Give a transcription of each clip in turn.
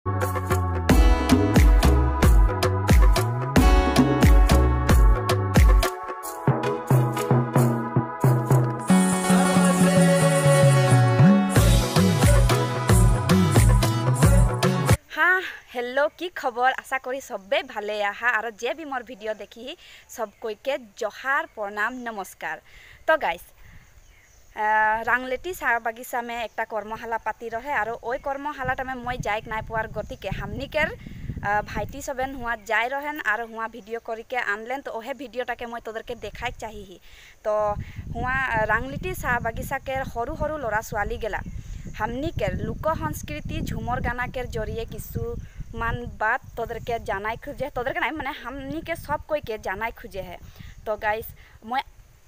Hello की खबर आशा करी सबे भाले आहा और जे भी मोर वीडियो देखी सबको के जोहार प्रणाम नमस्कार। तो गाइस रांगलेटी चाह बागिचा में एक कर्मशाला पाती रहे और ओई कर्मशाला में मैं जाइक नाई पार गति के हमनिकर भाईटी सबेन हुआ जाए रहेन और हुआ वीडियो करके आनलेन। तो ओहे वीडियोटाके मैं तोदरके देखाई चाहिए। तो हुआ रांगलेटी चाह बागिचा के सरू सरू लड़ा छाली गेला हमनिकर लोक संस्कृति झुमर गाना के जरिए किसु मान बात तोदरके जानाई खोजे तोदरके नहीं माने हमनी के सब कोई के जानाई खोजे है। तो गाइस मैं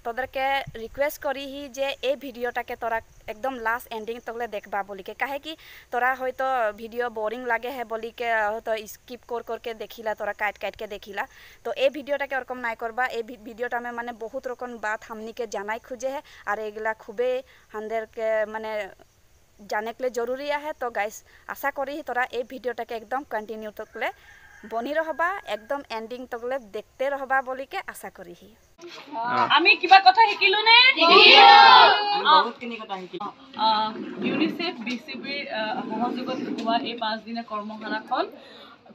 तोदरके रिक्वेस्ट करी ही जे ए वीडियोटाके तोरा एकदम लास्ट एंडिंग तकले देखबा बोली के काहे कि तोरा होयतो वीडियो बोरिंग लागे है बोली के तो स्किप कर के देखिला तोरा काट के देखिला। तो ए वीडियोटाके ओरकम नाई करबा। ए वीडियोटा में माने बहुत रकम बात हमनी के जानाई खोजे है और एगला खूबे हंदेर के माने जाने के लिए जरूरी है। तो गाइस आशा करी तोरा ए वीडियोटाके एकदम कंटिन्यू तकले बनी रहबा एकदम एंडिंग तकले देखते रहबा बोली के आशा करी ही। आमी किबा कथा हिकिलु ने बहुत किनि कथा हिकिलु यूनिसेफ बीसीबी सहयोगत हुआ ए 5 दिना कर्मशालाखन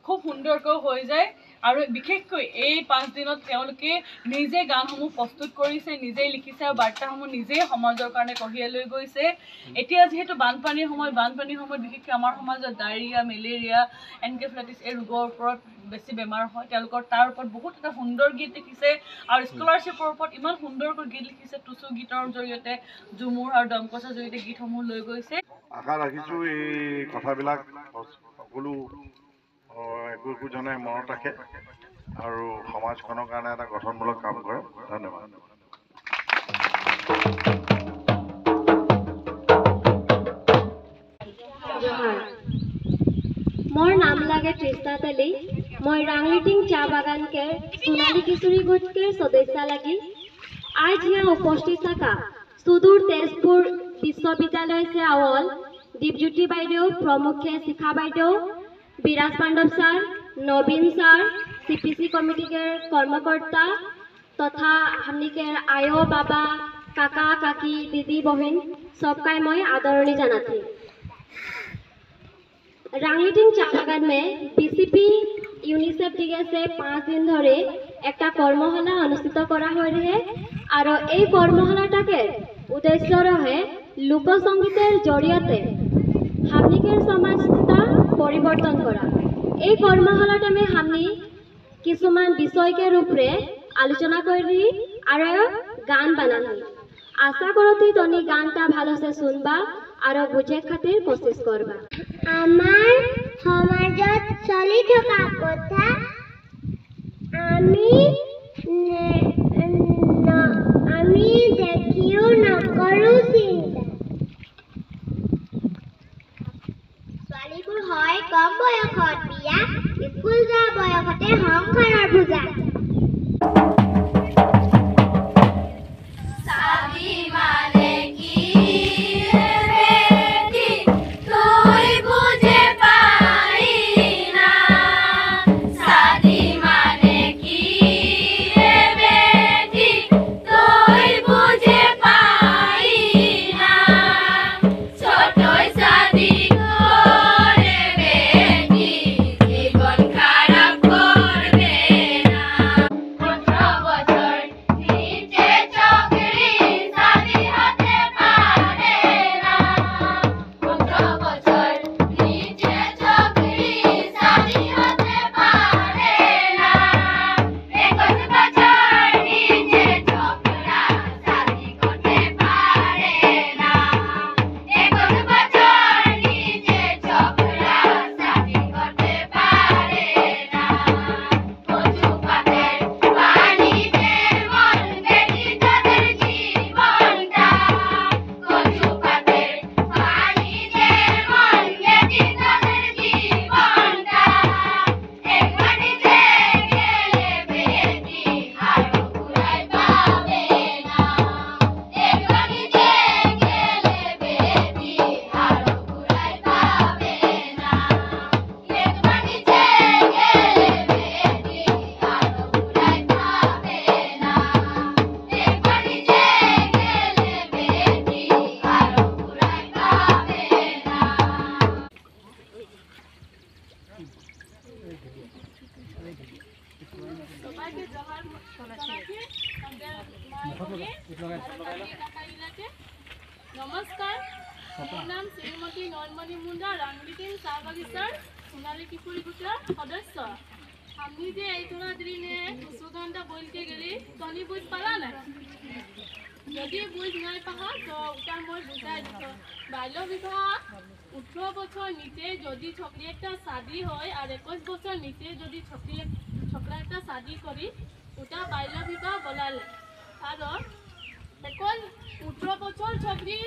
खूब सुंदरকৈ হৈ যায় আৰু বিশেষকৈ এই 5 দিনত তেওঁলোকে নিজে গানসমূহ প্ৰস্তুত কৰিছে নিজেই লিখিছে আৰু বাৰ্তাসমূহ নিজেই সমাজৰ কাৰণে কঢ়িয়াই লৈ গৈছে। এতিয়া যেহেতু বানপানীৰ সময়ত বিশেষকৈ আমাৰ সমাজত ডায়েৰিয়া মেলেৰিয়া এনকেফেলাইটিছ এই ৰোগৰ ওপৰত বেছি বেমাৰ হয় তেওঁলোকৰ তাৰ ওপৰত বহুত এটা সুন্দৰ গীত লিখিছে আৰু স্কলাৰশ্বিপৰ ওপৰত ইমান সুন্দৰকৈ গীত লিখিছে টুচু গীতৰ জৰিয়তে ঝুমুৰ আৰু দমকছৰ জৰিয়তে গীতসমূহ লৈ গৈছে। আশা ৰাখিছোঁ এই কথাবিলাক সকলো একো জনে মনত ৰাখে আৰু সমাজখনৰ কাৰণে এটা গঠনমূলক কাম কৰে। ধন্যবাদ। मोर नाम लागे तृष्णा तेली मैं रांगलेटिंग चाह बागान के सोनाली किशोरी गोट के सदस्य लगी आज यहाँ उपस्थित थका सुदूर तेजपुर विश्वविद्यालय से आवल दीपज्योति बाइदेव प्रमुख शिखा बाइदेव विराज पांडव सर नवीन सर सीपीसी कमिटी के कर्मकर्ता तथा हमनी के आयो बाबा काका काकी दीदी बहन सबका मैं आदरणी जानाती। रांगलेटिंग चाह बागान में बीसीपी यूनिसेफ दिगे से 5 दिन धरे एक कर्मशाला अनुष्ठित करा है और ये कर्मशालाटाके उद्देश्य रहे लोक संगीतर जरिए हमनिकर समाजता परिवर्तन करा। এই কর্মশালাটা में हमनी किसुमान विषय के रूप में आलोचना करी और गान बनानी आशा करती तनी गानटा भालो से सुनबा और बुझे खातिर कोशिश करबा। आमार समाजत चली थका कथा आमी देखियो नकरू चिंता ছোৱালীবোৰ হয় কম বয়সত বিয়া স্কুল যোৱা বয়সতে সংসাৰৰ বোজা। জীবন খাৰাপ কৰবে সবাইকে জহাৰ সবাইকে নমস্কাৰ মোৰ নাম শ্ৰীমতী নয়নমণি মুণ্ডা ৰাংলিটিং চাহ বাগিচাৰ সোণালী কিশোৰী গোটৰ সদস্য আমি যে এই থোড়া দিনে 2 ঘন্টা বলতে গেলি তনি বুঝ পালা না যদি বুঝ নাই পাহা তো ওটা মই বুঝাই দিছো বাল্য বিবাহ 18 বছর নিচে যদি ছোকরি একটা শাদী হয় আর 21 বছর নিচে যদি ছোকরা একটা শাদী করি ওটা বাল্য বিবাহ বলালে আর এখন 18 বছর ছোকরি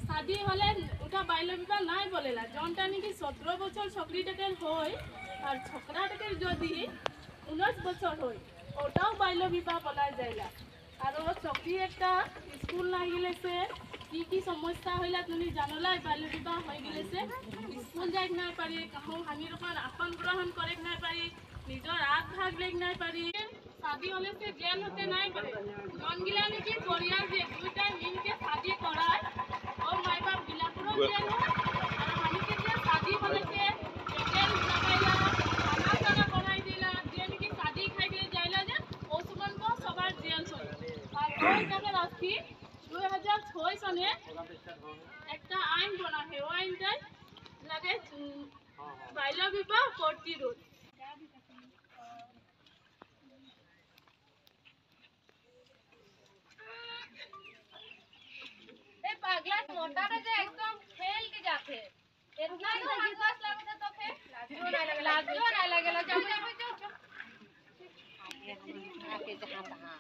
শাদী হলে ওটা বাল্য বিবাহ নাই বলেলা জনটা নাকি 17 বছর ছোকরিটাকে হয় আর ছোকরাটাকে যদি 19 বছর হয় ওটাও বাল্য বিবাহ বলা যায়লা আর ছোকরি একটা স্কুল না গেলেছে কি সমস্যা হইলা তুমি জানলাই বাল্য বিবাহ হয়ে গেলেছে স্কুল যাই নাই পারি কাহো হানির ওপর আপন গ্রহণ করে নাই পারি নিজের আগ ভাগ লেগ নাই পারি শাদী হলে সে জেল হতে নাই পারে জনগিলা নাকি পরিয়ার যে দুইটা মিলকে শাদী করায় ও মাই বাপ বিলাপুরও জেল হয় আর হানিকে যে শাদী হলে সে জেল লাগাইলা খানা টানা করাই দিলা যে নাকি শাদী খাই দিয়ে যাইলা যে ও সুমনকে সবার জেল হয় আর ওই টাকা রাখি 2006 সনে একটা আইন বনা হয় ওই আইনটাই লাগে বাল্য বিবাহ প্রতিরোধ ए पागला मोटा रे जे एकदम खेल के जाथे इतना तो हंसवास लगते तो फिर लाजो ना लगेला जब जो आके जहां तहां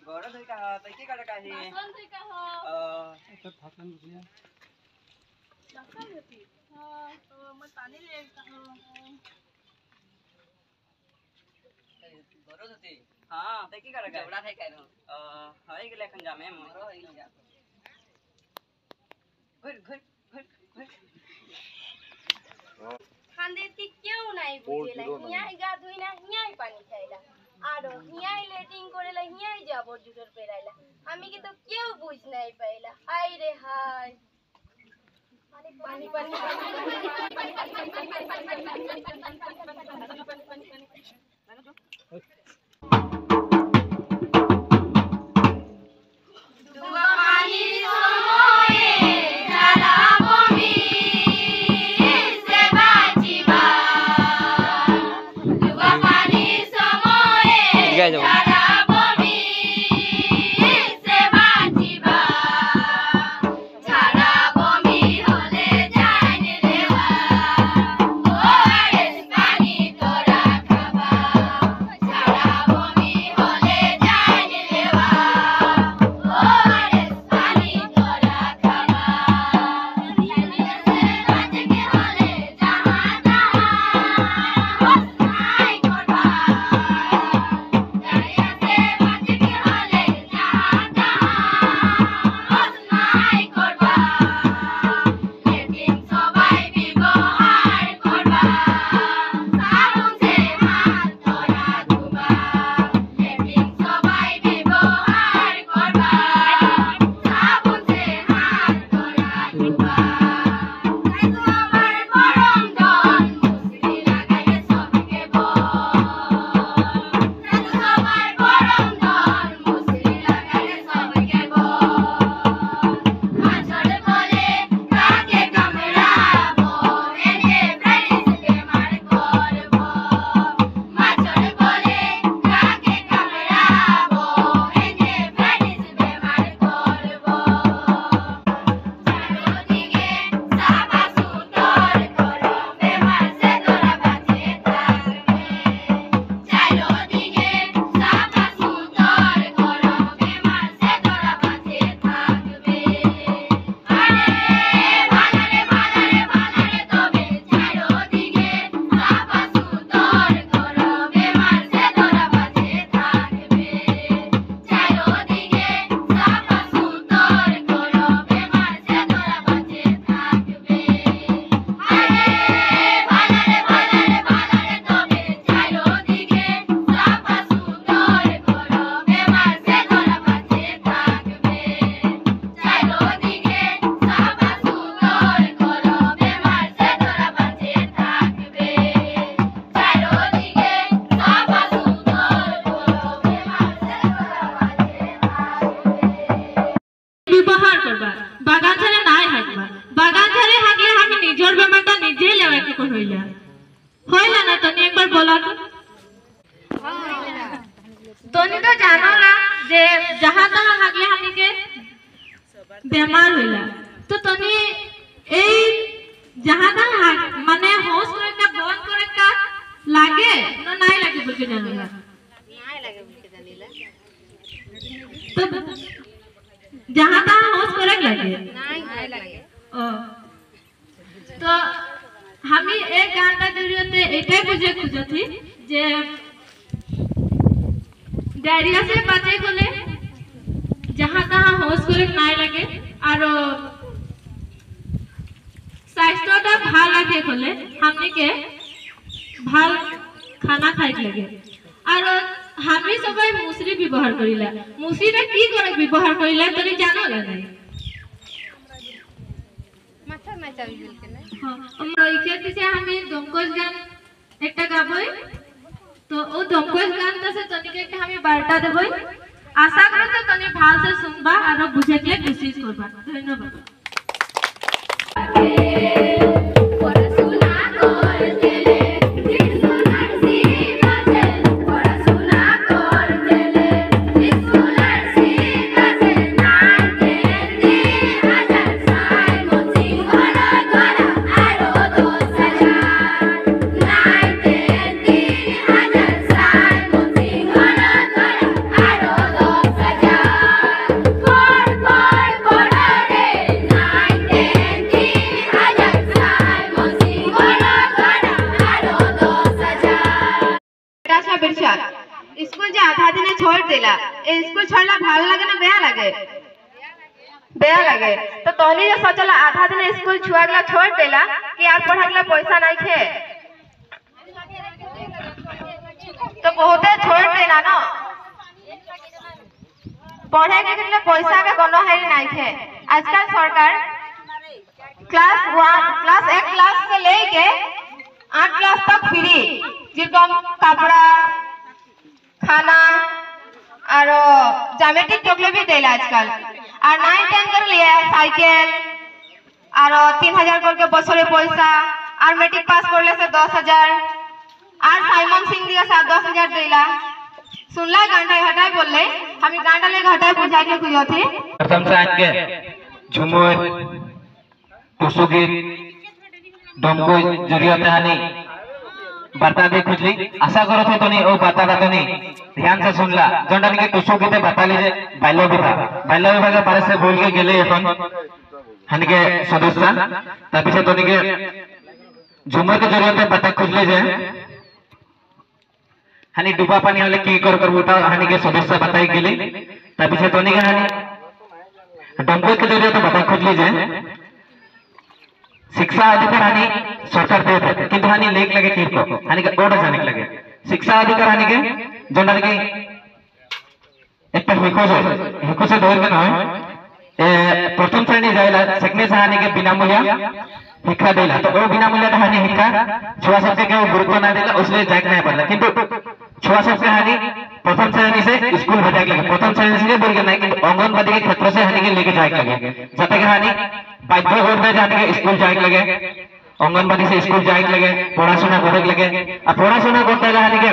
गौरव भाई कहा तैके काटा काहे भाषण से कहो तो भाषण बुझिया भाषण होती हां तो मैं पानी ले कहो गौरव होती हां तैके काटा काहे जबड़ा है काहे हई गेले खन जामे मोरो हई जा घुर घुर घुर घुर খান্দেতি কেউ নাই বুঝেলা হিয়াই গা ধুই না হিয়াই পানি খাইলা আর হিয়াই লেটিং করেলা হিয়াই যাবর জুতোর পেরাইলা আমি কিন্তু কেউ বুঝ নাই পাইলা হাই রে হাই পানি পানি ছাড়া বমি হলে যায় রে বা ও जहाँ तहाँ हागले हानि के बेमार होला तो तनी ए जहाँ तहाँ माने होश करे का बंद करे का लागे न नहीं लागे बोल के जानेला नहीं लागे बोल के जानेला तो जहाँ तहाँ होश करे लागे नहीं लागे तो हमी एक गाना जरूरते एटे बुझे खुजती जे डायरिया से बचे कोले जहाँ तहाँ होश करे नहीं लगे और स्वास्थ्यटा ভাল राखे कोले हमने के ভাল खाना खाई लगे और हमी सबाई मुसरी व्यवहार करिला मुसरीटा की करे व्यवहार करिला तनी जानो ला नहीं माथा माचा बिल के ना हां हमरा इच्छा से हमें दमकल गान एकटा गाबई तो ओ दमकल गान से तनी के हमें बार्ता देबई आशा करो तो तनी भाल से सुनबा और बुझे के कोशिश करबा धन्यवाद स्कूल जे आधा दिन छोड़ देला ए स्कूल छोड़ला भाल लगे ना बेया लगे तो तोहनी जे सोचला आधा दिन स्कूल छुआगला छोड़ देला कि यार पढ़ागला पैसा नहीं खे तो बहुते छोड़ देला ना पढ़े के लिए पैसा के कोनो है नहीं खे आजकल सरकार क्लास 1 क्लास से लेके 8 क्लास तक फ्री जिरकम कपड़ा खाना और ज्योमेट्रिक टोकले भी देला आजकल और 9-10 कर लिया साइकिल और 3000 करके बसरे पैसा और मैट्रिक पास करले से 10000 और साइमन सिंह दिया 10,000 देला सुनला गांडा हटाई बोलले हम गांडा ले हटाई बुझा के कुयो थी प्रथम से आज के झुमुर टुसुगीत डमको जरियते हानि बाता दे खुजली आशा करो थे तनी ओ बाता तनी ध्यान से सुनला जोंडानी के टुसुगीते बताली जे बाल्य विवाह के बारे से बोल के गेले এখন हानि के सदस्य ता पीछे तनी के झुमुर के जरियते बाता खुजले जे हानि डूबा पानी हले की कर उठा हानि के सदस्य बताई गेली ता पीछे तनी के हानि डमको के जरियते बाता खुजली जे शिक्षा अधिकार हानि सरकार देते किंतु हानि लेख लगे तीर को हानि का ओडा जाने लगे शिक्षा अधिकार हानि के जोंडा के एक हिको से धोर के नय प्रथम श्रेणी जायला सेकंड से हानि के बिना मूल्य शिक्षा देला तो ओ बिना मूल्य हानि शिक्षा छुआ सबके के गुरुत्व ना देला उसले जाक नहीं पड़ला किंतु छुआ सबके हानि प्रथम श्रेणी से स्कूल भेजा के प्रथम श्रेणी से बोल के नहीं किंतु आंगनबाड़ी के क्षेत्र से हानि के लेके जाए लगे जते के हानि बाध्य होते जाने के स्कूल जाए लगे आंगनबाड़ी से स्कूल जाए लगे पढ़ाशोना करे लगे और पढ़ाशोना करते हानि के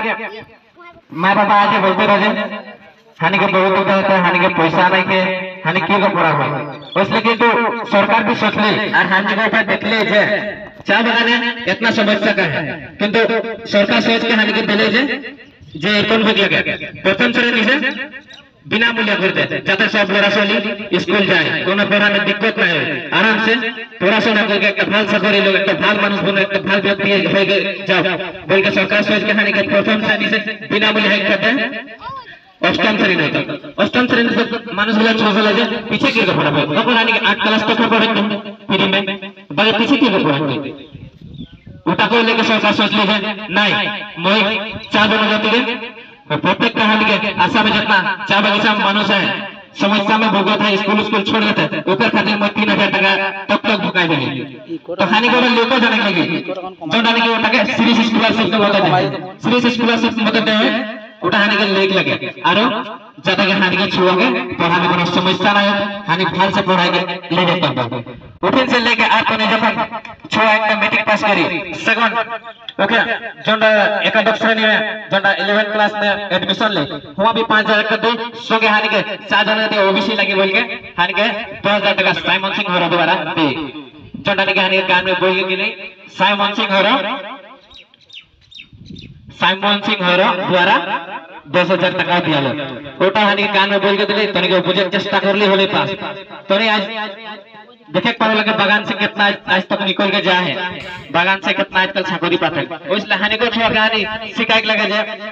माँ बाबा आके बोलते रहे हानि के बहुत होता है हानि के पैसा नहीं के हानि की को पढ़ा हुआ इसलिए किंतु सरकार भी सोच ले और हानि को ऊपर देख ले जे चाय बगाने इतना समस्या का है किंतु सरकार सोच के हानि के दिले जे कौन हो गया प्रथम श्रेणी से बिना मूल्य करते जाते सब बड़ा सोली स्कूल जाए कोनो पढ़ा में दिक्कत ना हो आराम से पढ़ाशोना करके एक भाल सकोरी लोग एक भाल मानुष बनो एक भाल व्यक्ति हो गए जाओ बोल के सरकार सोच के हानि के प्रथम श्रेणी से बिना मूल्य है करते अष्टम श्रेणी तक अष्टम श्रेणी से मानुष वाला छोड़ लगे पीछे के पढ़ा है तो हानि के 8 क्लास तक पढ़े फ्री में बाकी पीछे के पढ़े उठा को लेके सरकार सोच ली है नहीं मोई चार बन जाती है प्रत्येक कहानी के आशा में जितना चाय बगीचा में मानुष है समस्या में भोगत है स्कूल छोड़ देते ऊपर खातिर में 3000 टका तक भुकाई देगी तो हानि को लेकर जाने लगी जो डाली के उठा के सीरीज स्कॉलरशिप के मदद है सीरीज स्कॉलरशिप मदद है उठा हानि के लेक लगे आरो ज्यादा के हानि के छुआ के पढ़ा में कोनो समस्या ना है हानि फाल से पढ़ाई के ले जाता है उठिन से लेके आज तने जखन छुआ एक मैट्रिक पास करी सेकंड ओके जोंडा एकादश श्रेणी में जोंडा 11 क्लास में एडमिशन ले हुआ भी 5000 का दे सोगे हानि के 4000 दे ओबीसी लगे बोल के हानि के 2000 टका साइमन सिंह होरो द्वारा दे जोंडा के हानि के गान में बोल के नहीं साइमन सिंह होरो द्वारा 10,000 टका दिया लो ओटा हानि के गान में बोल के दिले तने के बुझे चेष्टा करली होले पास तने आज देखे पाओ लगे बागान से कितना आज तक निकल के जा है बागान से कितना आजकल छाकोरी पाते इसलिए हानि को छुआ के हानि शिकायत लगे जाए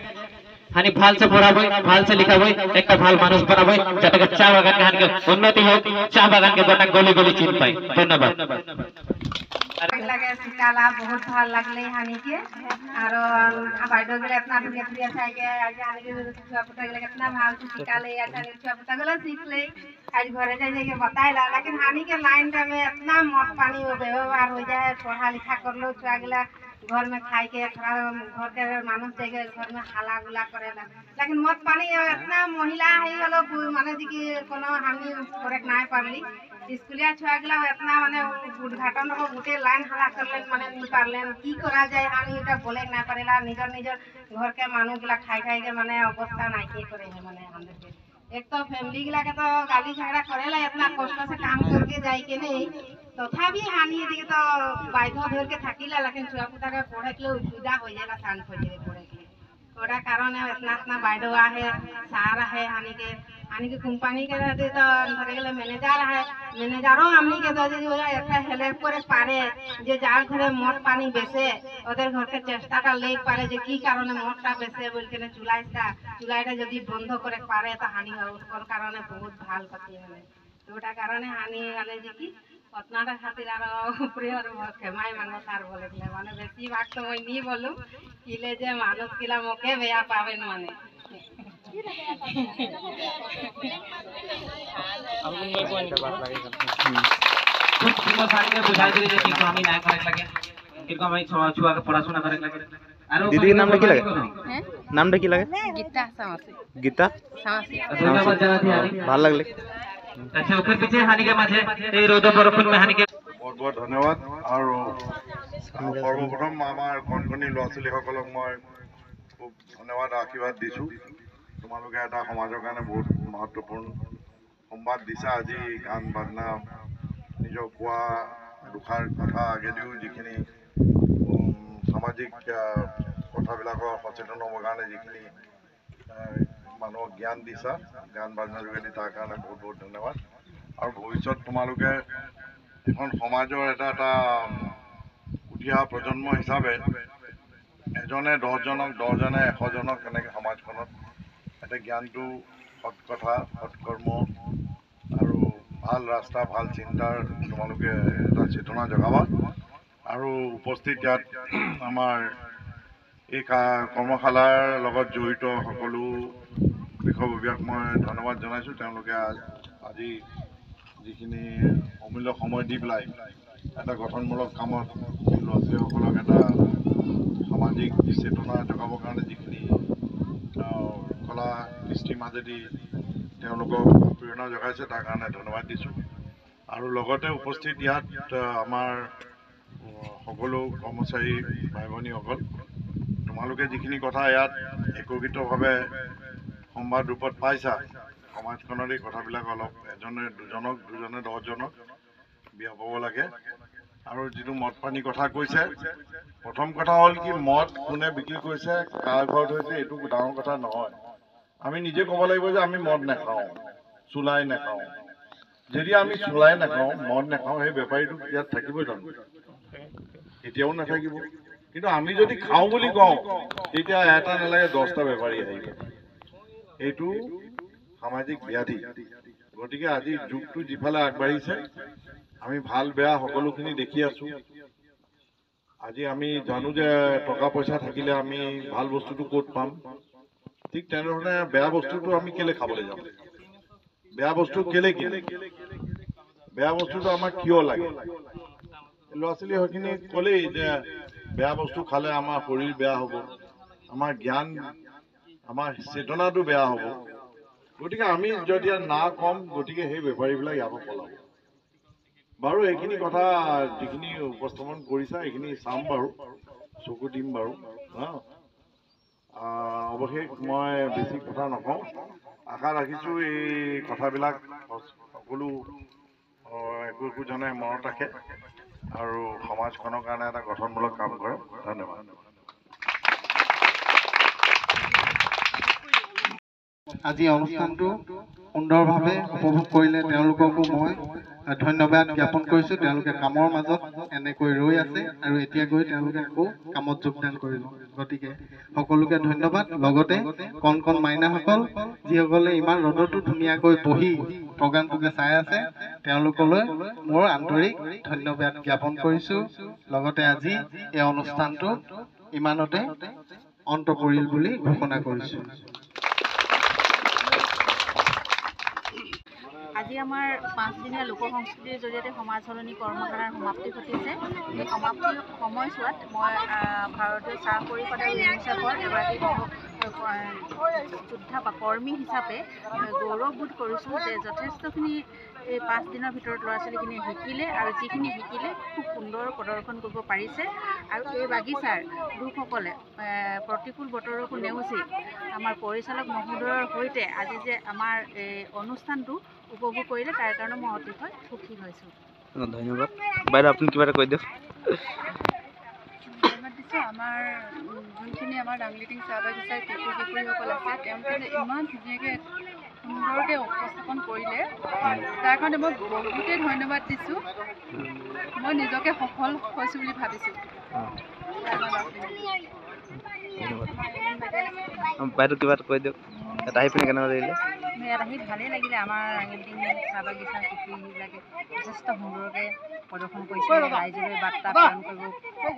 हानि भाल से पढ़ाबो भाल से लिखाबो एक भाल मानुष बनाबो जते के चा बागान के हानि के उन्नति हो चा बागान के गोटा गली गली चिन पाए धन्यवाद लगे सिकाला बहुत ভাল লাগলে হানি के और बाइडो गेले इतना बढ़िया बढ़िया खाए के आज हानि के छुआ पता गेले कितना ভাল से सिकाले आज हानि छुआ पता गेले सीख ले आज घरे जाए के बताइला लेकिन हानि के लाइन में इतना मत पानी हो व्यवहार हो जाए पढ़ा लिखा कर लो छुआ गेला घर में खाए के खराब घर के मानुष जाके घर में हाला गुला करेला लेकिन मत पानी इतना महिला है गलो माने जी कि कोनो हानि करे ना पारली स्कूलिया छुआ गेला इतना माने उद्घाटन हो गोटे लाइन हाला करले माने नहीं पारलेन की करा जाए हानि एटा बोले ना पारेला निजर निजर घर के मानुष गिला खाई खाई के माने अवस्था ना के करे है माने हम के एक तो फैमिली गिला के तो गाली झगड़ा करेला इतना कष्ट से काम करके जाए के नहीं तथापि हानि एदिके तो बाध्य धर के থাকিলা लेकिन छुआ पुता के पढ़े के सुविधा हो जाएगा शांत हो जाए पढ़े के ओरा कारण इतना इतना बाइडो है सार है हानि के कंपनी के रहते तो धरे गेले मैनेजर है मैनेजरों हमनी के दादी जो একটা হেল্প করে পারে যে যার ঘরে মদ পানি বেচে ওদের ঘরকে চেষ্টাটা লেগ পারে যে কি কারণে মদটা বেচে বলকে চুলাইটা যদি বন্ধ করে পারে তো হানি ওর কারণে বহুত ভাল ক্ষতি হয় ওটা কারণে হানি হলে যে কি अपनाटा खातिर आरो प्रिय खेमाई मांगो सार बोले माने बेसी बात तो मैं नहीं बोलूं किले जे मानुष किला मोके बेया पावे न माने अब मैं कोई बात लगे कुछ तो सारी के बुझा दे जे कि हम ना करे लगे कि हम छुआ के पढ़ाशुना करे लगे आरो दीदी के नाम की लगे हैं नाम की लगे गीता सामसी गीता सामसी धन्यवाद जाना थी ভাল লাগলে अच्छा ऊपर पीछे हानि के माঝে এই রোদ বরফুন में हानि के बहुत बहुत धन्यवाद और सर्वप्रथम आमार कणकणी ল'ৰা ছোৱালীসকলক মই খুব ধন্যবাদ आशीर्वाद দিছো তোমালোকে এটা সমাজৰ কাৰণে বহুত महत्वपूर्ण সংবাদ দিছা আজি গান বাজনা নিজৰ কোৱা দুখাৰ কথা আগেদিও যিখিনি সামাজিক কথাবিলাকৰ সচেতন হ'বৰ কাৰণে যিখিনি মানুহক জ্ঞান দিছা গান বাজনাৰ যোগেদি তাৰ কাৰণে বহুত বহুত ধন্যবাদ আৰু ভৱিষ্যত তোমালোকে এখন সমাজৰ এটা উঠি অহা প্ৰজন্ম হিচাপে এজনে 10জনক 10জনে 100জনক কেনেকৈ সমাজখনত এটা জ্ঞানটো সৎ কথা সৎ কৰ্ম আৰু ভাল ৰাস্তা ভাল চিন্তাৰ তোমালোকে এটা চেতনা জগাবা আৰু উপস্থিত ইয়াত আমাৰ এই কৰ্মশালাৰ লগত জড়িত সকলো বিষয়ববীয়াক মই ধন্যবাদ জনাইছোঁ তেওঁলোকে আজি যিখিনি অমূল্য সময় দি পেলাই এটা গঠনমূলক কামত ল'ৰা ছোৱালীসকলক এটা সামাজিক চেতনা জগাবৰ কাৰণে যিখিনি কলা কৃষ্টিৰ মাজেদি তেওঁলোকক প্ৰেৰণা জগাইছে তাৰ কাৰণে ধন্যবাদ দিছোঁ আৰু লগতে উপস্থিত ইয়াত আমাৰ সকলো কৰ্মচাৰী ভাই ভনীসকল তোমালোকে যিখিনি কথা ইয়াত একত্ৰিতভাৱে সংবাদ ৰূপত পাইছা সমাজখনৰ এই কথাবিলাক অলপ এজনে দুজনক দুজনে 10জনক বিয়পাব লাগে আৰু যিটো মদ পানী কথা কৈছে প্ৰথম কথা হ'ল কি মদ কোনে বিক্ৰী কৰিছে কাৰ ঘৰত হৈছে এইটো ডাঙৰ কথা নহয় আমি নিজে ক'ব লাগিব যে আমি মদ নাখাওঁ চুলাই নাখাওঁ যদি আমি চুলাই নাখাওঁ মদ নাখাওঁ সেই বেপাৰীটো ইয়াত থাকিবই জানো এতিয়াও নাথাকিব কিন্তু আমি যদি খাওঁ বুলি কওঁ তেতিয়া এটা নালাগে 10টা বেপাৰী আহিব এইটো সামাজিক ব্যাধি গতিকে আজি যুগটো যিফালে আগবাঢ়িছে আমি ভাল বেয়া সকলোখিনি দেখি আছো আজি আমি জানো যে টকা পইচা থাকিলে আমি ভাল বস্তুটো ক'ত পাম ঠিক তেনেধৰণে বেয়া বস্তুটো আমি কেলে খাবলৈ যাম বেয়া বস্তু কেলে বেয়া বস্তুটো আমাক কিয় লাগে ল'ৰা ছোৱালী হয়খিনি ক'লেই যে বেয়া বস্তু খালে আমাৰ শৰীৰ বেয়া হ'ব আমাৰ জ্ঞান আমাৰ চেতনাটো বেয়া হ'ব গতিকে আমি যদি না কম গতিকে সেই বেপাৰীবিলাক ইয়াৰ পৰা পলাব বাৰু এইখিনি কথা যিখিনি উপস্থাপন কৰিছা এইখিনি চাম বাৰু, চকু দিম বাৰু। অৱশেষ মই বেছি কথা নকওঁ, আশা ৰাখিছোঁ এই কথাবিলাক সকলো একোজনে মনত ৰাখে আৰু সমাজখনৰ কাৰণে এটা গঠনমূলক কাম কৰে। ধন্যবাদ। আজি অনুষ্ঠানটো সুন্দৰভাৱে উপভোগ কৰিলে তেওঁলোককো মই ধন্যবাদ জ্ঞাপন কৰিছোঁ। তেওঁলোকে কামৰ মাজত এনেকৈ ৰৈ আছে আৰু এতিয়া গৈ তেওঁলোকে আকৌ কামত যোগদান কৰিব। গতিকে সকলোকে ধন্যবাদ। লগতে কণ কণ মাইনাসকল যিসকলে ইমান ৰ'দতো ধুনীয়াকৈ বহি প্ৰগ্ৰামটোকে চাই আছে তেওঁলোকলৈ মোৰ আন্তৰিক ধন্যবাদ জ্ঞাপন কৰিছোঁ। লগতে আজি এই অনুষ্ঠানটো ইমানতে অন্ত পৰিল বুলি ঘোষণা কৰিছোঁ। আজি আমাৰ 5 দিনীয়া লোক সংস্কৃতিৰ জৰিয়তে সমাজ সলনি কৰ্মশালাৰ সমাপ্তি ঘটিছে। এই সমাপ্তিৰ সময়ছোৱাত মই ভাৰতীয় চাহ পৰিষদ আৰু ইউনিচেফৰ এগৰাকী যোদ্ধা বা কৰ্মী হিচাপে গৌৰৱবোধ কৰিছোঁ যে যথেষ্টখিনি এই 5 দিনৰ ভিতৰত ল'ৰা ছোৱালীখিনিয়ে শিকিলে আৰু যিখিনি শিকিলে খুব সুন্দৰ প্ৰদৰ্শন কৰিব পাৰিছে। আৰু এই বাগিচাৰ লোকসকলে প্ৰতিকূল বতৰকো নেওচি আমাৰ পৰিচালক মহোদয়ৰ সৈতে আজি যে আমাৰ এই অনুষ্ঠানটো উপভোগ কৰিলে তাৰ কাৰণে মই অতিশয় সুখী হৈছোঁ। ধন্যবাদ। বাইদেউ আপুনি কিবা এটা কৈ দিয়ক। ধন্যবাদ দিছোঁ আমাৰ যোনখিনি আমাৰ ডাংলিটিং চাহ বাগিচাৰ কিশোৰীসকল আছে তেওঁলোকে ইমান ধুনীয়াকৈ সুন্দৰকৈ উপস্থাপন কৰিলে তাৰ কাৰণে মই বহুতেই ধন্যবাদ দিছোঁ। মই নিজকে সফল হৈছোঁ বুলি ভাবিছোঁ। বাইদেউ কিবা এটা কৈ দিয়ক। এটা আহি পিনে কেনেকুৱা লাগিলে? ইয়াত আহি ভালেই লাগিলে। আমাৰ ৰাঙিলিটিং চাহ বাগিচাৰ শিশুবিলাকে যথেষ্ট সুন্দৰকৈ প্ৰদৰ্শন কৰিছে। ৰাইজলৈ বাৰ্তা প্ৰেৰণ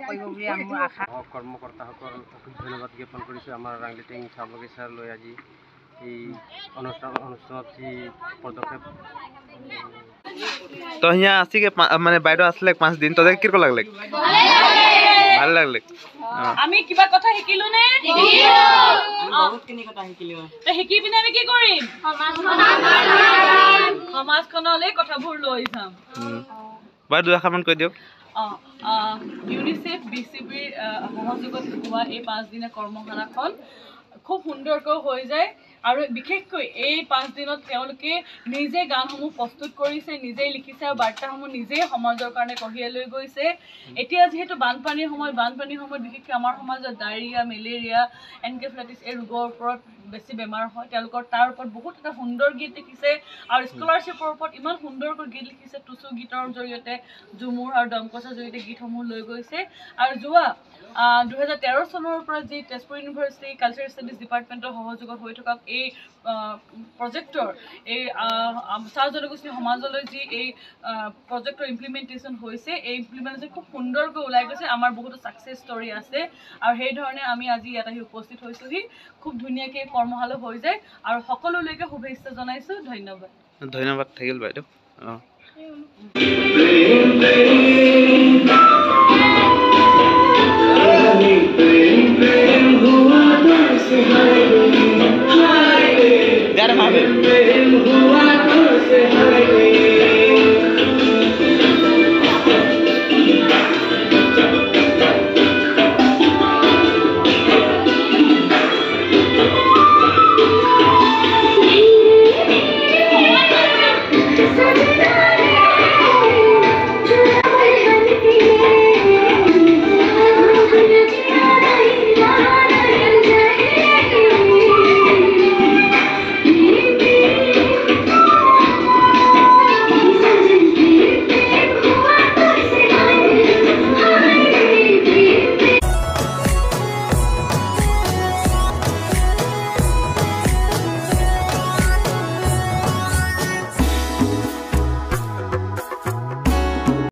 কৰিব বুলি মোৰ আশা। কৰ্মকৰ্তাসকল অশেষ ধন্যবাদ জ্ঞাপন কৰিছোঁ। আমাৰ ৰাঙিলিটিং চাহ বাগিচালৈ আজি এই অনুষ্ঠানত যি পদক্ষেপ তো হিয়া আসিকে মানে বাইদেউ আসলে 5 দিন তো কিরকম লাগলে? ভাল লাগলে। আমি কিবা কথা শিকিলো নে? বহুতখিনি কথা শিকিলো। তো শিকি পিনে আমি কি কৰিম? সমাজখনলৈ কথাবোৰ লৈ যাম। বাইদেউ এখামান কৈ দিয়ক। ইউনিচেফ BCBৰ সহযোগত হোৱা এই 5 দিনীয়া কৰ্মশালাখন খুব সুন্দৰকৈ হৈ যায় আৰু বিশেষকৈ এই 5 দিনত তেওঁলোকে নিজে গানসমূহ প্ৰস্তুত কৰিছে, নিজেই লিখিছে আৰু বাৰ্তাসমূহ নিজেই সমাজৰ কাৰণে কঢ়িয়াই লৈ গৈছে। এতিয়া যিহেতু বানপানীৰ সময়ত বিশেষকৈ আমাৰ সমাজত ডায়েৰিয়া, মেলেৰিয়া, এনকেফেলাইটিছ এই ৰোগৰ ওপৰত বেছি বেমাৰ হয়। তেওঁলোকৰ তাৰ ওপৰত বহুত এটা সুন্দৰ গীত লিখিছে আৰু স্কলাৰশ্বিপৰ ওপৰত ইমান সুন্দৰকৈ গীত লিখিছে। টুচু গীতৰ জৰিয়তে, ঝুমুৰ আৰু দমকছৰ জৰিয়তে গীতসমূহ লৈ গৈছে। আৰু যোৱা 2013 চনৰ পৰা যি তেজপুৰ ইউনিভাৰ্চিটি কালচাৰেল ষ্টাডিজ ডিপাৰ্টমেণ্টৰ সহযোগত হৈ থকা এই প্ৰজেক্টৰ এই চাহ জনগোষ্ঠী সমাজলৈ যি এই প্ৰজেক্টৰ ইমপ্লিমেণ্টেশ্যন হৈছে, এই ইমপ্লিমেণ্টেশ্যন খুব সুন্দৰকৈ ওলাই গৈছে। আমাৰ বহুতো ছাকচেছ ষ্টৰি আছে আৰু সেইধৰণে আমি আজি ইয়াত আহি উপস্থিত হৈছোঁহি। খুব ধুনীয়াকৈ কৰ্মশালা হৈ যায় আৰু সকলোলৈকে শুভেচ্ছা জনাইছোঁ। ধন্যবাদ। ধন্যবাদ থাকিল বাইদেউ।